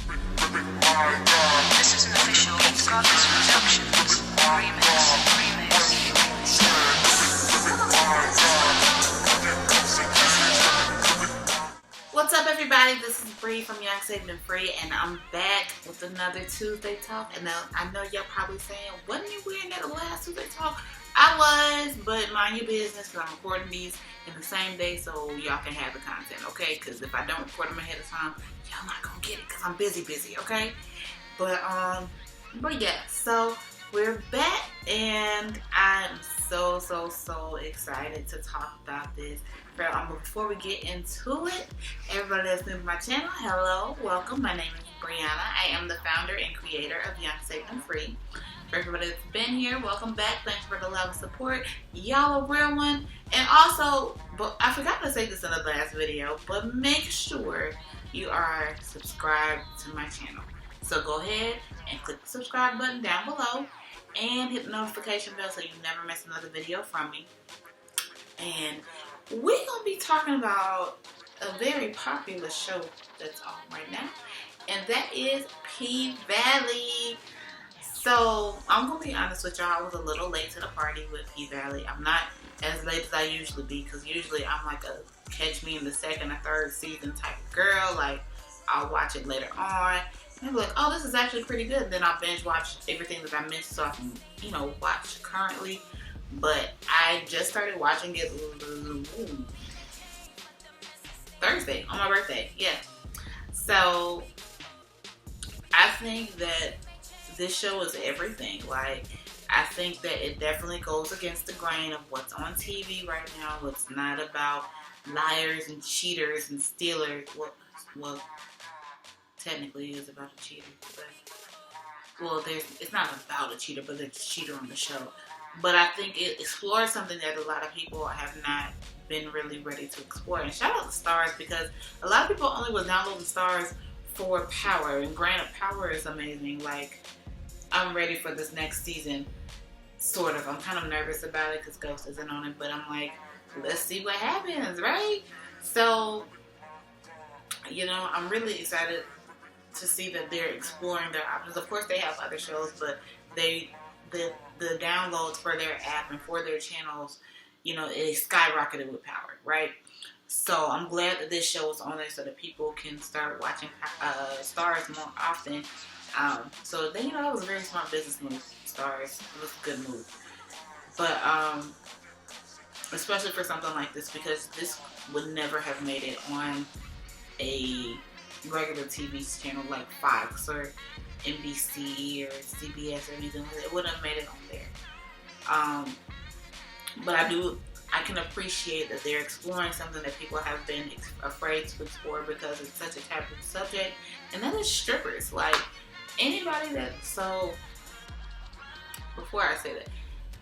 This is an official Goddess Productions remix. What's up, everybody? This is Bree from Young, Saved, and Free, and I'm back with another Tuesday Talk. And I know y'all probably saying, wasn't you weird at the last Tuesday Talk? I was, but mind your business, because I'm recording these in the same day so y'all can have the content, okay? Because if I don't record them ahead of time, y'all not going to get it because I'm busy, okay? But yeah, so we're back, and I'm so excited to talk about this. Before we get into it, everybody that's new to my channel, hello, welcome. My name is Brianna. I am the founder and creator of Young, Safe, and Free. For everybody that's been here, welcome back. Thanks for the love and support. Y'all a real one. And also, but I forgot to say this in the last video, but make sure you are subscribed to my channel. So go ahead and click the subscribe button down below and hit the notification bell so you never miss another video from me. And we're going to be talking about a very popular show that's on right now, and that is P-Valley. So I'm going to be honest with y'all, I was a little late to the party with P-Valley. I'm not as late as I usually be, because usually I'm like a catch me in the second or third season type of girl. Like, I'll watch it later on and be like, oh, this is actually pretty good. Then I'll binge watch everything that I missed so I can, watch currently. But I just started watching it Thursday, on my birthday, yeah. So, I think that this show is everything. Like, I think that it definitely goes against the grain of what's on TV right now. It's not about liars and cheaters and stealers. Well, technically it is about a cheater. But, it's not about a cheater, but there's a cheater on the show. But I think it explores something that a lot of people have not been really ready to explore. And shout out to Starz, because a lot of people only was downloading Starz for Power. And granted, Power is amazing. Like, I'm ready for this next season, sort of. I'm kind of nervous about it because Ghost isn't on it. But I'm like, let's see what happens, right? So, I'm really excited to see that they're exploring their options. Of course, they have other shows, but the downloads for their app and for their channels, it skyrocketed with Power, right? So I'm glad that this show is on there so that people can start watching Starz more often. So they, that was a very smart business move, Starz. It was a good move. But especially for something like this, because this would never have made it on a regular TV channel like Fox or NBC or CBS or anything like that. It wouldn't have made it on there. But I can appreciate that they're exploring something that people have been afraid to explore because it's such a taboo subject, and that is strippers. Like, anybody before I say that,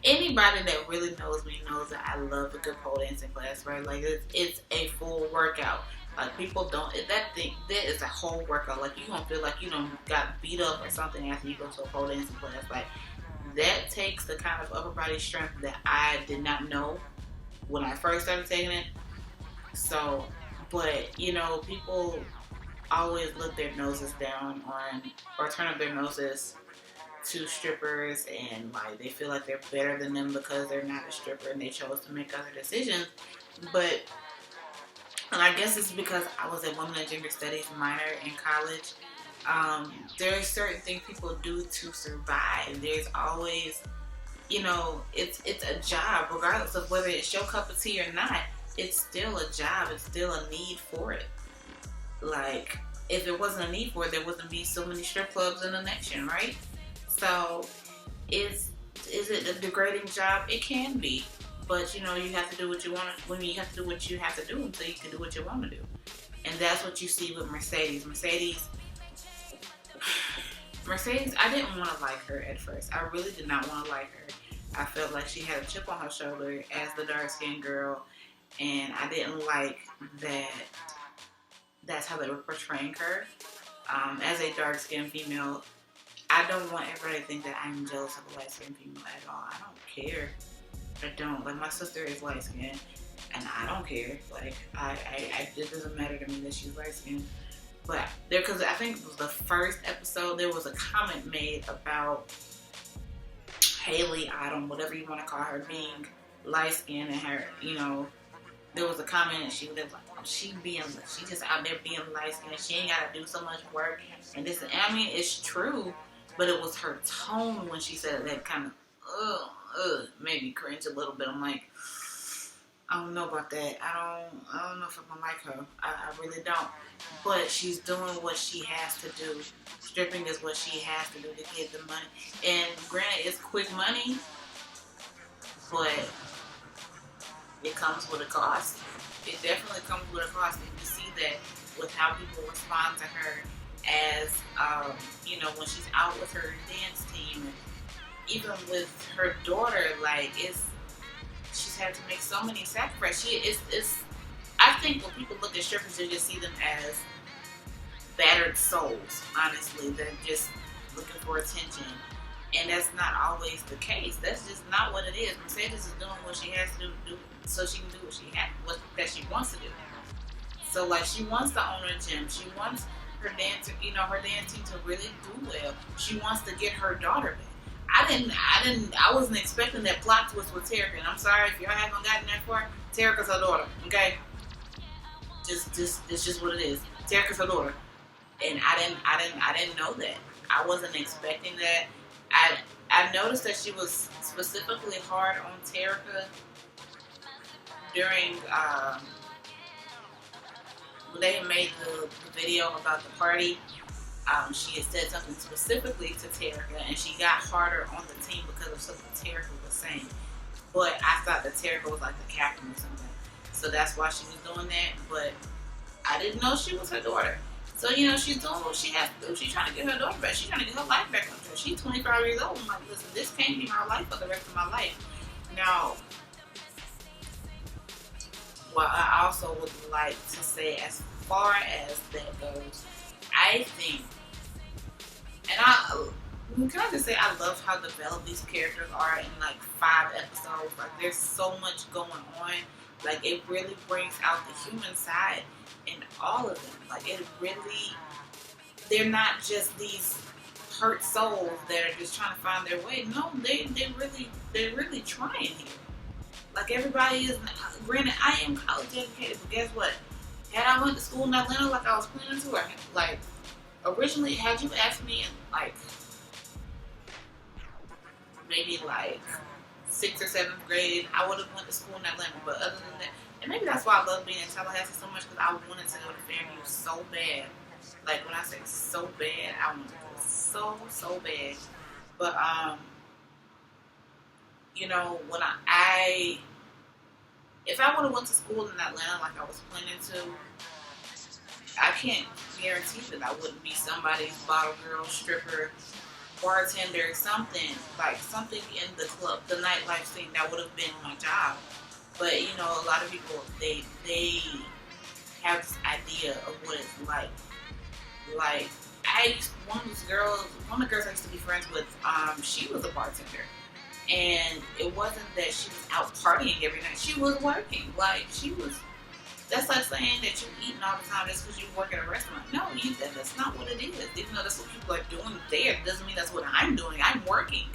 anybody that really knows me knows that I love a good pole dancing class, right? Like, it's a full workout. Like, people don't, that is a whole workout. Like, you don't feel like you got beat up or something after you go to a pole dancing class. Like, that takes the kind of upper body strength that I did not know when I first started taking it. So, but, people always look their noses down on, or turn up their noses to strippers, and, like, they feel like they're better than them because they're not a stripper and they chose to make other decisions. But, and I guess it's because I was a women and gender studies minor in college. There are certain things people do to survive. There's always, it's a job, regardless of whether it's your cup of tea or not. It's still a job. It's still a need for it. Like, if there wasn't a need for it, there wouldn't be so many strip clubs in the nation, right? So, is it a degrading job? It can be. But, you have to do what you want to, you have to do what you have to do until you can do what you want to do. And that's what you see with Mercedes. Mercedes, I didn't want to like her at first. I really did not want to like her. I felt like she had a chip on her shoulder as the dark-skinned girl. And I didn't like that that's how they were portraying her. As a dark-skinned female, I don't want everybody to think that I'm jealous of a light-skinned female at all. I don't care. I don't. Like, my sister is light-skinned, and I don't care. Like, it doesn't matter to me that she's light-skinned. But there, because I think it was the first episode, there was a comment made about Haley Autumn, whatever you want to call her, being light skinned and her, there was a comment and she was like, she just out there being light skinned. She ain't got to do so much work. And this, I mean, it's true, but it was her tone when she said it that kind of, made me cringe a little bit. I'm like, I don't know about that. I don't know if I'm gonna like her. I really don't. But she's doing what she has to do. Stripping is what she has to do to get the money. And granted, it's quick money, but it comes with a cost. It definitely comes with a cost. And you see that with how people respond to her as, when she's out with her dance team. And even with her daughter, she's had to make so many sacrifices. I think when people look at strippers, they just see them as battered souls, honestly. They're just looking for attention. And that's not always the case. That's just not what it is. Mercedes is doing what she has to do so she can do what she wants to do. So, she wants to own her gym. She wants her dance team to really do well. She wants to get her daughter back. I wasn't expecting that plot twist with Terica, and I'm sorry if y'all haven't gotten that far. Terica's her daughter, okay? It's just what it is. Terica's her daughter, and I didn't know that. I wasn't expecting that. I noticed that she was specifically hard on Terica during when they had made the video about the party. She had said something specifically to Terica, and she got harder on the team because of something Terica was saying. But I thought that Terica was like the captain or something, so that's why she was doing that. But I didn't know she was her daughter. So she's doing what she has to do. She's trying to get her daughter back. She's trying to get her life back on track. She's 25 years old. I'm like, listen, this can't be my life for the rest of my life. Now, what I also would like to say, as far as that goes, I think, and can I just say, I love how developed these characters are in 5 episodes. There's so much going on. It really brings out the human side in all of them. It really, they're not just these hurt souls that are just trying to find their way. No, they're really trying here. Everybody is. Granted, I am college educated, but guess what? Had I went to school in Atlanta like I was planning to, originally, had you asked me in maybe 6th or 7th grade, I would have went to school in Atlanta. But other than that, and maybe that's why I love being in Tallahassee so much, because I wanted to go to Fairview so bad. When I say so bad, I wanted to go so bad. But when if I would have went to school in Atlanta like I was planning to, I can't guarantee that I wouldn't be somebody's bottle girl, stripper, bartender, something in the club, the nightlife scene. That would have been my job. But a lot of people, they have this idea of what it's like. One of the girls I used to be friends with, she was a bartender. And it wasn't that she was out partying every night. She was working. That's like saying that you're eating all the time just because you work at a restaurant. No, that's not what it is. Even though that's what people are doing there, it doesn't mean that's what I'm doing. I'm working.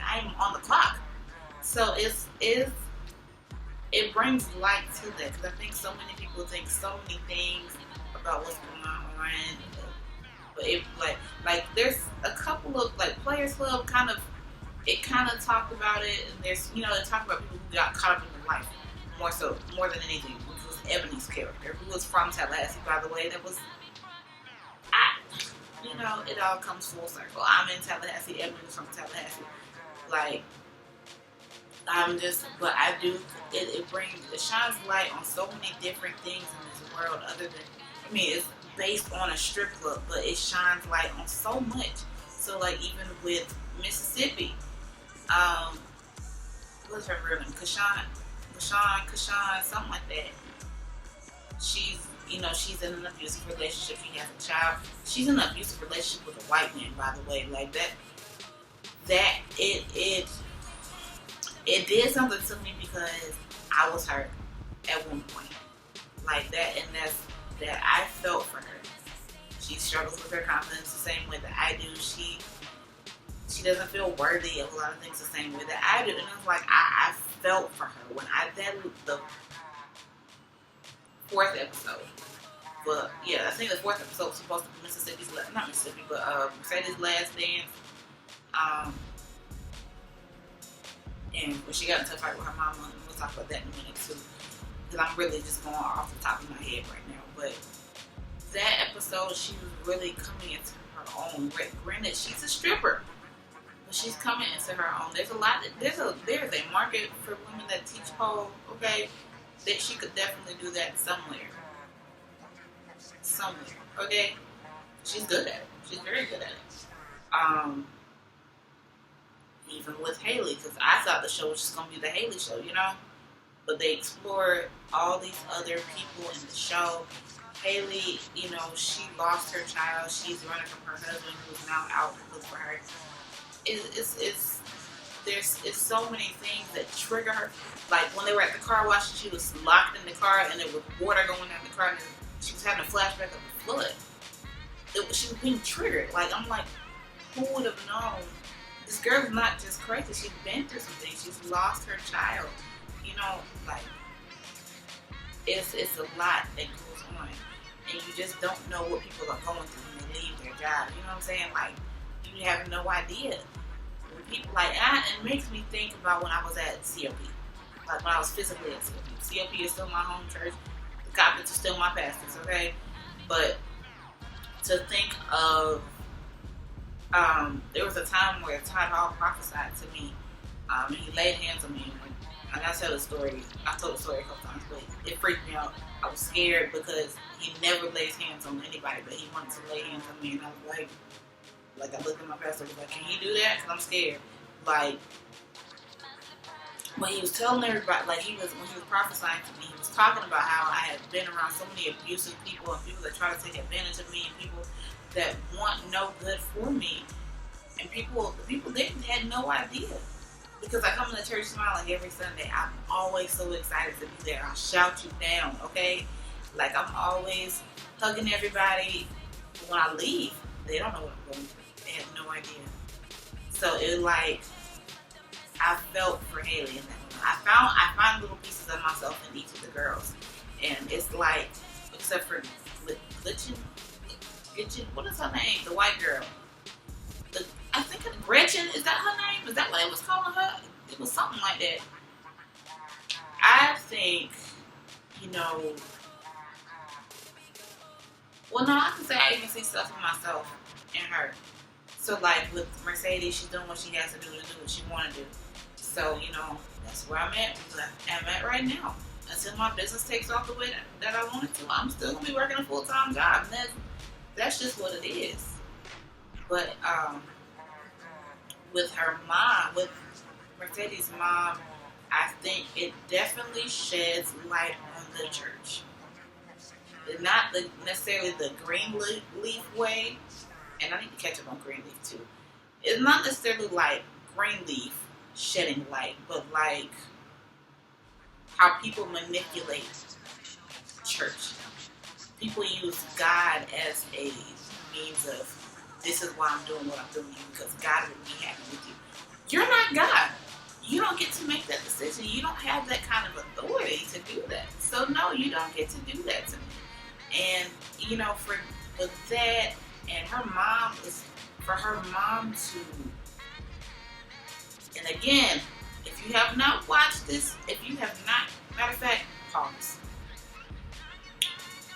I'm on the clock. So it brings light to that, because I think so many people think so many things about what's going on. But it there's a couple of Players Club it kind of talked about it, and there's they talk about people who got caught up in their life more than anything, which was Ebony's character, who was from Tallahassee, by the way. That was it all comes full circle. I'm in Tallahassee, Ebony was from Tallahassee. But I do, it shines light on so many different things in this world, other than, it's based on a strip club, but it shines light on so much. So even with Mississippi, what's her real name? Kashawn, something like that. She's in an abusive relationship. She has a child. She's in an abusive relationship with a white man, by the way. It did something to me, because I was hurt at one point. And that I felt for her. She struggles with her confidence the same way that I do. She doesn't feel worthy of a lot of things the same way that I do. And it's like I felt for her when the fourth episode. But yeah, I think the fourth episode was supposed to be not Mississippi, but Mercedes' Last Dance. And when she got into a fight with her mama, and we'll talk about that in a minute too. Because I'm really just going off the top of my head right now. But that episode, she was really coming into her own. Granted, she's a stripper, but she's coming into her own. There's a market for women that teach pole. Okay, that she could definitely do that somewhere. Okay, she's good at it. She's very good at it. Even with Haley, because I thought the show was just gonna be the Haley show, you know. But they explored all these other people in the show. Haley, you know, she lost her child. She's running from her husband, who's now out to look for her. There's so many things that trigger her. Like when they were at the car wash, she was locked in the car, and there was water going down the car, and she was having a flashback of the flood. She was being triggered. Like, I'm like, who would have known? This girl's not just crazy. She's been through some things. She's lost her child. You know, like, it's a lot that goes on. And you just don't know what people are going through when they leave their job. You know what I'm saying? Like, you have no idea. When people like that, it makes me think about when I was at COP. Like, when I was physically at COP. COP is still my home church. The Coppins are still my pastors, okay? But to think of, there was a time where Todd Hall prophesied to me, and he laid hands on me. And I tell the story. I told the story a couple times, but it freaked me out. I was scared because he never lays hands on anybody, but he wanted to lay hands on me, and I was like I looked at my pastor, I was like, "Can he do that? Because I'm scared." Like, when he was telling everybody, when he was prophesying to me, he was talking about how I had been around so many abusive people and people that try to take advantage of me and people that want no good for me, and people had no idea. Because I come to church smiling every Sunday. I'm always so excited to be there. I'll shout you down, okay? Like, I'm always hugging everybody. When I leave, they don't know what I'm going through. They have no idea. So it was like, I felt for Haley in that moment. I find little pieces of myself in each of the girls. And it's like, except for Gretchen, what is her name? The white girl. I think Gretchen, is that her name? Is that what it was calling her? It was something like that. I think, you know, well, no, I can say I even see stuff in myself in her. So, like, with Mercedes, she's doing what she has to do what she want to do. So, you know, that's where I'm at right now. Until my business takes off the way that I want it to, I'm still going to be working a full-time job. And that's just what it is. But, with her mom, with Mercedes' mom, I think it definitely sheds light on the church. Not necessarily the Greenleaf way, and I need to catch up on Greenleaf too. It's not necessarily like Greenleaf shedding light, but like how people manipulate church. People use God as a means of, this is why I'm doing what I'm doing, because God will be happy with you. You're not God. You don't get to make that decision. You don't have that kind of authority to do that. So no, you don't get to do that to me. And, you know, for that, and her mom to, and again, if you have not watched this, matter of fact, pause.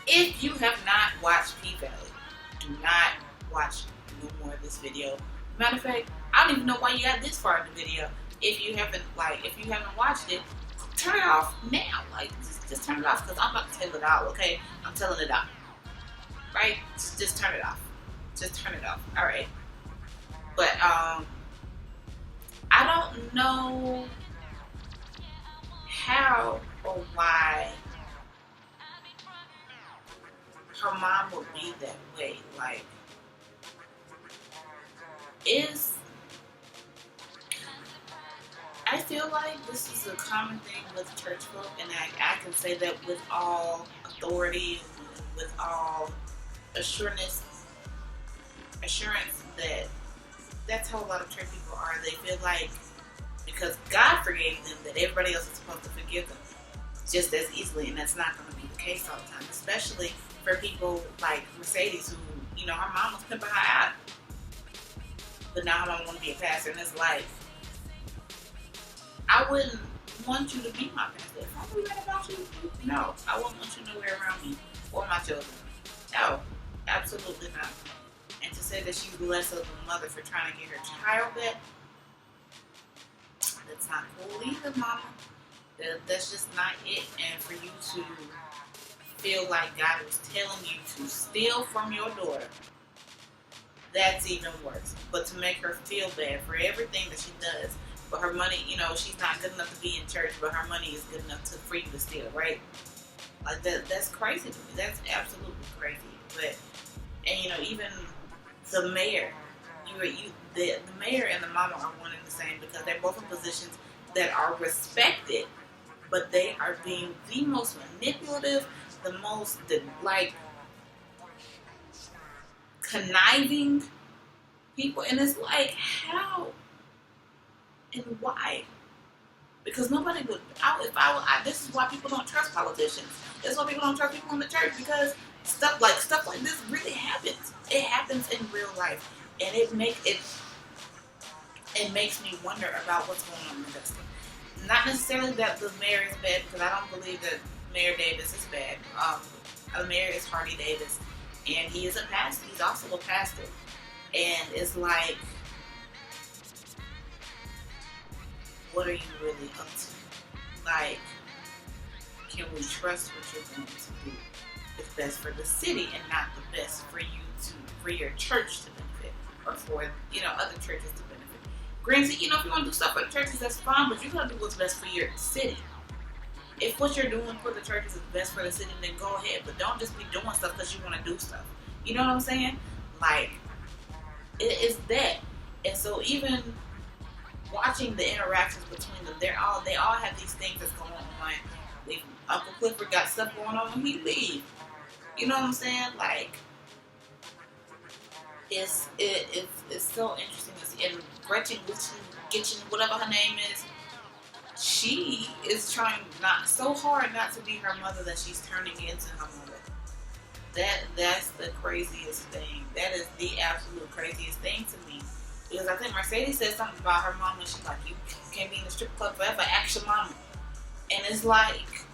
If you have not watched P-Valley, do not watch no more of this video. Matter of fact, I don't even know why you got this far in the video. If you haven't watched it, turn it off now. Like, just turn it off, because I'm about to tell it all, okay? I'm telling it all. Right? Just turn it off. Just turn it off. Alright. But, I don't know how or why her mom would be that way. Like, I feel like this is a common thing with church folk, and I can say that with all authority, with all assuredness, assurance that that's how a lot of church people are. They feel like because God forgave them, that everybody else is supposed to forgive them just as easily, and that's not going to be the case all the time. Especially for people like Mercedes, who, you know, her mom was pimping her out, but now her mom want to be a pastor, and it's like, I wouldn't want you to be my pastor. If I knew that about you, no, I wouldn't want you nowhere around me or my children. No, absolutely not. And to say that she's less of a mother for trying to get her child back, that's not cool either, mama. That's just not it. And for you to feel like God was telling you to steal from your daughter, that's even worse. But to make her feel bad for everything that she does, but her money, you know, she's not good enough to be in church, but her money is good enough for you to steal, right? Like that's crazy to me. That's absolutely crazy. But, and you know, even the mayor, the mayor and the mama are one and the same, because they're both in positions that are respected, but they are being the most manipulative, the most conniving people, and it's like, how and why? Because nobody would. This is why people don't trust politicians. That's why people don't trust people in the church, because stuff like this really happens. It happens in real life, and it makes me wonder about what's going on in Augusta. Not necessarily that the mayor is bad, because I don't believe that Mayor Davis is bad. The mayor is Hardy Davis, and he is a pastor. He's also a pastor, and it's like, what are you really up to? Like, can we trust what you're going to do? It's best for the city and not the best for your church to benefit, or for, you know, other churches to benefit. Granted, you know, if you want to do stuff for the churches, that's fine, but you gotta do what's best for your city. If what you're doing for the churches is best for the city, then go ahead, but don't just be doing stuff because you want to do stuff. You know what I'm saying? Like, it's that. And so even watching the interactions between them, they all have these things that's going on. Uncle Clifford got stuff going on when he leaves. You know what I'm saying? Like, it's so interesting to see. And Gretchen Gitchen, whatever her name is, she is trying so hard not to be her mother that she's turning into her mother. That's the craziest thing. That is the absolute craziest thing to me. Because I think Mercedes said something about her mom, and she's like, you can't be in the strip club forever, ask your mama. And it's like,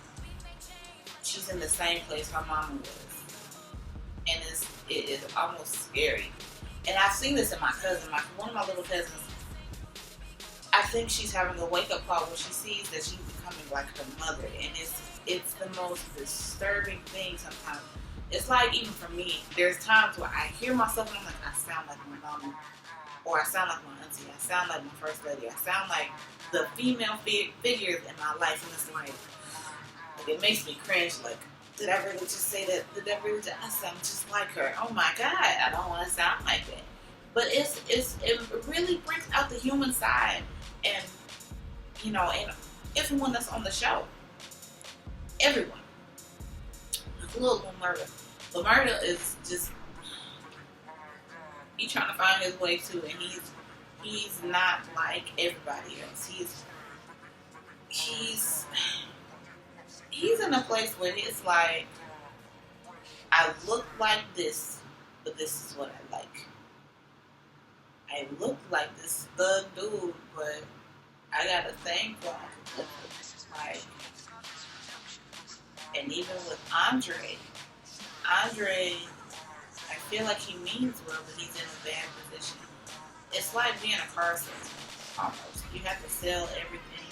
she's in the same place her mama was. And it is almost scary. And I've seen this in my cousin. One of my little cousins, I think she's having a wake-up call when she sees that she's becoming like her mother. And it's the most disturbing thing sometimes. It's like, even for me, there's times where I hear myself and I'm like, I sound like my mama. Or I sound like my auntie. I sound like my first lady. I sound like the female figures in my life. And it's like, it makes me cringe. Like, did I really just say that? I sound just like her. Oh my God, I don't want to sound like that. But it really brings out the human side. And, you know, and everyone that's on the show. Everyone. Little Lamerda is just, he's trying to find his way too, and he's not like everybody else. He's in a place where it's like, I look like this, but this is what I like. I look like this thug dude, but I got a thing for him. Like, and even with Andre, I feel like he means well, but he's in a bad position. It's like being a car salesman, almost. You have to sell everything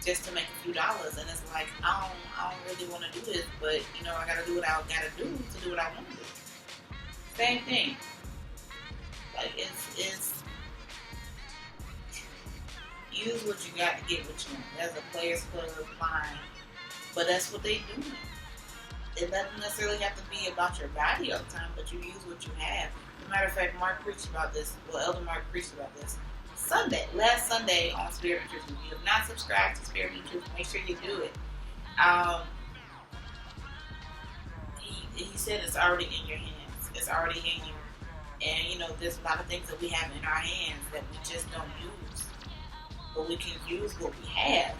just to make a few dollars, and it's like, I don't really want to do this, but, you know, I got to do what I got to do what I want to do. Same thing. Like, it's use what you got to get what you want. That's a Players Club line, but that's what they do. It doesn't necessarily have to be about your body all the time, but you use what you have. As a matter of fact, Mark preached about this. Well, Elder Mark preached about this last Sunday on Spirit and Truth. If you have not subscribed to Spirit and Truth, make sure you do it. He said it's already in your hands. It's already in you. And you know, there's a lot of things that we have in our hands that we just don't use. But we can use what we have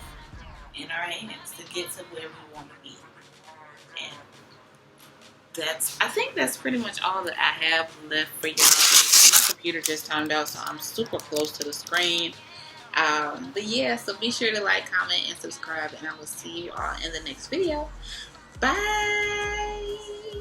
in our hands to get to where we want to be. And I think that's pretty much all that I have left for y'all. My computer just timed out, so I'm super close to the screen. But yeah, so be sure to like, comment, and subscribe, and I will see you all in the next video. Bye!